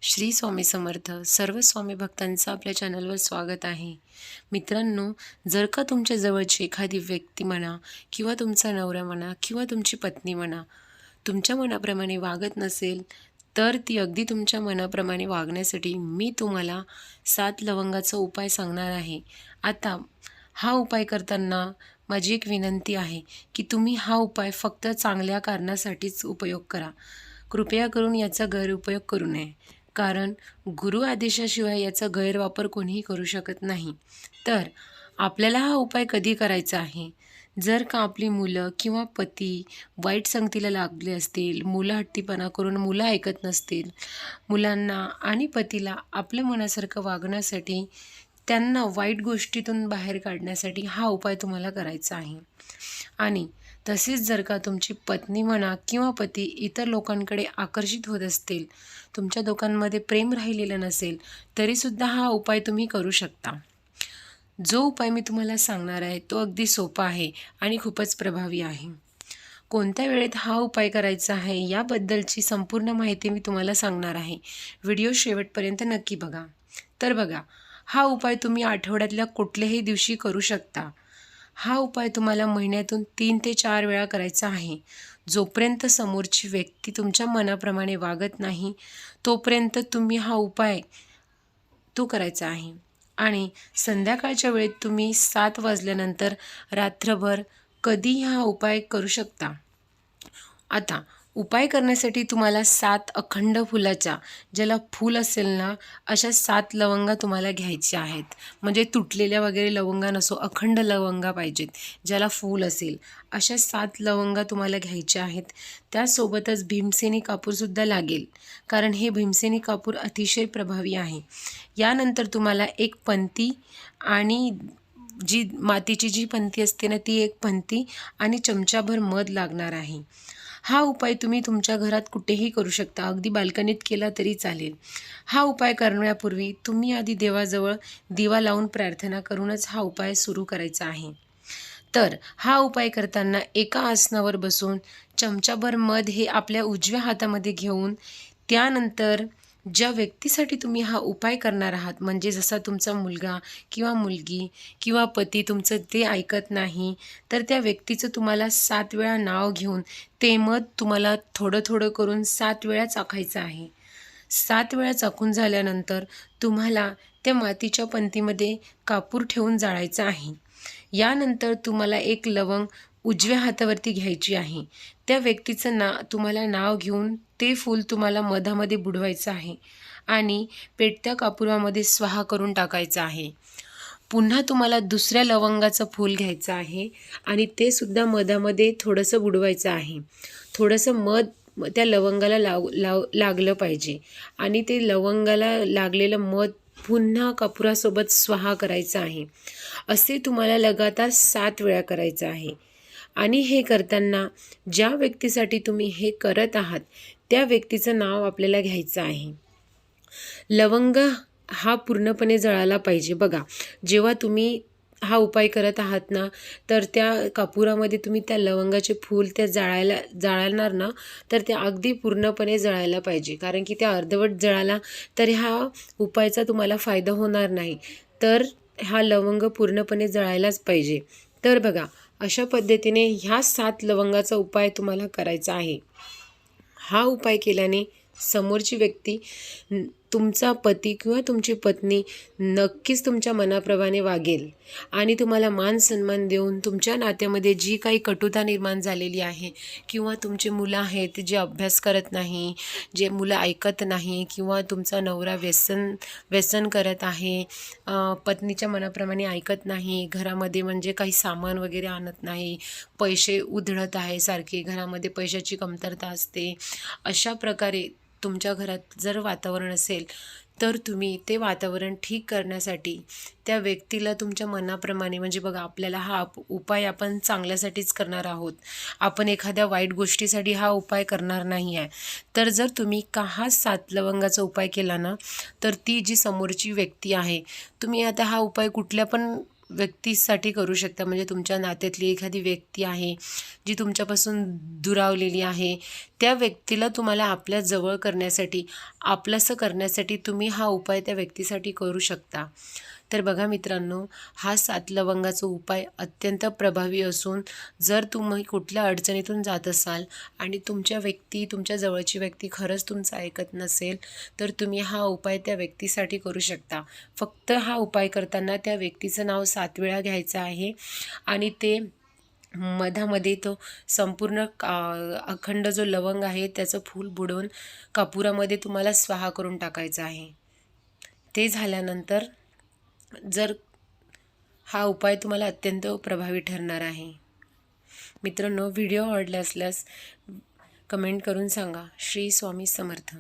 श्री स्वामी समर्थ. सर्व स्वामी भक्तांचं आपल्या चॅनलवर स्वागत आहे. मित्रांनो, जर का तुमच्या जवळची एखादी व्यक्ती म्हणा किंवा तुमचा नवरा म्हणा किंवा तुमची पत्नी म्हणा, तुमच्या मनाप्रमाणे वागत नसेल, तर ती अगदी तुमच्या मनाप्रमाणे वागण्यासाठी मी तुम्हाला 7 लवंगाचा उपाय सांगणार आहे. आता हा उपाय करताना माझी एक विनंती आहे की तुम्ही हा उपाय फक्त चांगल्या कारणासाठीच उपयोग करा. कृपया करून याचा गैरउपयोग करू नये. कारण गुरु आदेशाशिवाय याचा गैरवापर कोणीही करू शकत नाही. तर आपल्याला हा उपाय कधी करायचा आहे? जर का आपली मुलं किंवा पती वाईट संगतीला लागले असतील, मुलं हट्टीपणा करून मुलं ऐकत नसतील, मुलांना आणि पतीला आपल्या मनासारखं वागण्यासाठी, त्यांना वाईट गोष्टीतून बाहेर काढण्यासाठी हा उपाय तुम्हाला करायचा आहे. आणि तसेच जर का तुमची पत्नी म्हणा किंवा पती इतर लोकांकडे आकर्षित होत असतील, तुमच्या दोघांमध्ये प्रेम राहिलेलं नसेल, तरीसुद्धा हा उपाय तुम्ही करू शकता. जो उपाय मी तुम्हाला सांगणार आहे तो अगदी सोपा आहे आणि खूपच प्रभावी आहे. कोणत्या वेळेत हा उपाय करायचा आहे याबद्दलची संपूर्ण माहिती मी तुम्हाला सांगणार आहे. व्हिडिओ शेवटपर्यंत नक्की बघा. तर बघा, हा उपाय तुम्ही आठवड्यातल्या कुठल्याही दिवशी करू शकता. हा उपाय तुम्हाला महिन्यातून 3 ते 4 वेळा करायचा आहे. जोपर्यंत समोरची व्यक्ती तुमच्या मनाप्रमाणे वागत नाही, तोपर्यंत तुम्ही हा उपाय करायचा आहे. आणि संध्याकाळच्या वेळेत तुम्ही 7 वाजल्यानंतर रात्रभर कधीही हा उपाय करू शकता. आता उपाय करण्यासाठी तुम्हाला 7 अखंड फुलाच्या, ज्याला फूल असेल ना, अशा 7 लवंगा तुम्हाला घ्यायच्या आहेत. म्हणजे तुटलेल्या वगैरे लवंगा नसो, अखंड लवंगा पाहिजेत, ज्याला फूल असेल. अशा 7 लवंगा तुम्हाला घ्यायच्या आहेत. त्यासोबतच भीमसेनी कापूरसुद्धा लागेल, कारण हे भीमसेनी कापूर अतिशय प्रभावी आहे. यानंतर तुम्हाला एक पंती आणि मातीची जी पंती असते ना, ती एक पंती आणि चमचाभर मध लागणार आहे. हा उपाय तुम्ही तुमच्या घरात कुठेही करू शकता, अगदी बाल्कनीत केला तरी चालेल. हा उपाय करण्यापूर्वी तुम्ही आधी देवाजवळ दिवा लावून प्रार्थना करूनच हा उपाय सुरू करायचा आहे. तर हा उपाय करताना एका आसनावर बसून चमचाभर मध हे आपल्या उजव्या हातामध्ये घेऊन, त्यानंतर ज्या व्यक्तीसाठी तुम्ही हा उपाय करणार आहात, म्हणजे जसा तुमचा मुलगा किंवा मुलगी किंवा पती तुमचं ते ऐकत नाही, तर त्या व्यक्तीचं तुम्हाला 7 वेळा नाव घेऊन ते मध तुम्हाला थोडं थोडं करून 7 वेळा चाखायचं आहे. 7 वेळा चाखून झाल्यानंतर तुम्हाला त्या मातीच्या पंतीमध्ये कापूर ठेवून जाळायचा आहे. यानंतर तुम्हाला एक लवंग उजव्या हातावरती घ्यायची आहे. त्या व्यक्तीचं तुम्हाला नाव घेऊन ते फूल तुम्हाला मधामध्ये बुडवायचं आहे आणि पेटत्या कापुरामध्ये स्वाहा करून टाकायचं आहे. पुन्हा तुम्हाला दुसऱ्या लवंगाचं फूल घ्यायचं आहे आणि ते सुद्धा मधामध्ये थोडंसं बुडवायचं आहे. थोडंसं मध त्या लवंगाला लागलं पाहिजे आणि ते लवंगाला लागलेलं मध पुन्हा कापुरासोबत स्वाहा करायचं आहे. असे तुम्हाला लगातार 7 वेळा करायचं आहे. आणि हे करताना ज्या व्यक्तीसाठी तुम्ही हे करत आहात, त्या व्यक्तीचं नाव आपल्याला घ्यायचं आहे. लवंग हा पूर्णपणे जळाला पाहिजे. बघा, जेव्हा तुम्ही हा उपाय करत आहात ना, तर त्या कापुरामध्ये तुम्ही त्या लवंगाचे फूल त्या जाळणार ना, तर ते अगदी पूर्णपणे जळायला पाहिजे. कारण की त्या अर्धवट जळाला तर हा उपायाचा तुम्हाला फायदा होणार नाही. तर हा लवंग पूर्णपणे जळायलाच पाहिजे. तर बघा, अशा पद्धतीने ह्या 7 लवंगाचा उपाय तुम्हाला करायचा आहे. हा उपाय केल्याने समोरची व्यक्ती, तुमचा पती किंवा तुमची पत्नी नक्कीच तुमच्या मनाप्रमाणे वागेल आणि तुम्हाला मान सन्मान देऊन तुमच्या नात्यामध्ये जी काही कटुता निर्माण झालेली आहे किंवा तुमची मुलं आहेत जे अभ्यास करत नाही, जे मुलं ऐकत नाही किंवा तुमचा नवरा व्यसन करत आहे, पत्नीच्या मनाप्रमाणे ऐकत नाही, घरामध्ये म्हणजे काही सामान वगैरे आणत नाही, पैसे उधळत आहे, सारखे घरामध्ये पैशाची कमतरता असते, अशा प्रकारे तुमच्या घरात जर वातावरण असेल, तर तुम्ही ते वातावरण ठीक करण्यासाठी त्या व्यक्तीला तुमच्या मनाप्रमाणे, म्हणजे बघा, आपल्याला हा उपाय आपण चांगल्यासाठीच करणार आहोत, आपण एखाद्या वाईट गोष्टीसाठी हा उपाय करणार नाही आहे. तर जर तुम्ही हा 7 लवंगाचा उपाय केला ना, तर ती जी समोरची व्यक्ती आहे, तुम्ही आता हा उपाय कुठल्या पण व्यक्तीसाठी करू शकता. म्हणजे तुमच्या नात्यातली एखादी व्यक्ती आहे जी तुमच्यापासून दुरावलेली आहे, त्या व्यक्तीला तुम्हाला आपल्या जवळ करण्यासाठी, आपलंसं करण्यासाठी तुम्ही हा उपाय त्या व्यक्तीसाठी करू शकता. तर बघा मित्रांनो, हा 7 लवंगाचा उपाय अत्यंत प्रभावी असून जर तुम्ही कुठल्या अडचणीतून जात असाल आणि तुमच्या जवळची व्यक्ती खरंच तुमचं ऐकत नसेल, तर तुम्ही हा उपाय त्या व्यक्तीसाठी करू शकता. फक्त हा उपाय करताना त्या व्यक्तीचं नाव 7 वेळा घ्यायचं आहे आणि ते मधामध्ये तो संपूर्ण अखंड जो लवंग आहे त्याचं फूल बुडवून कापुरामध्ये तुम्हाला स्वाहा करून टाकायचं आहे. ते झाल्यानंतर जर हा उपाय तुम्हाला अत्यंत प्रभावी ठरणार आहे. मित्रांनो, व्हिडिओ आवडला असल्यास कमेंट करून सांगा. श्री स्वामी समर्थ.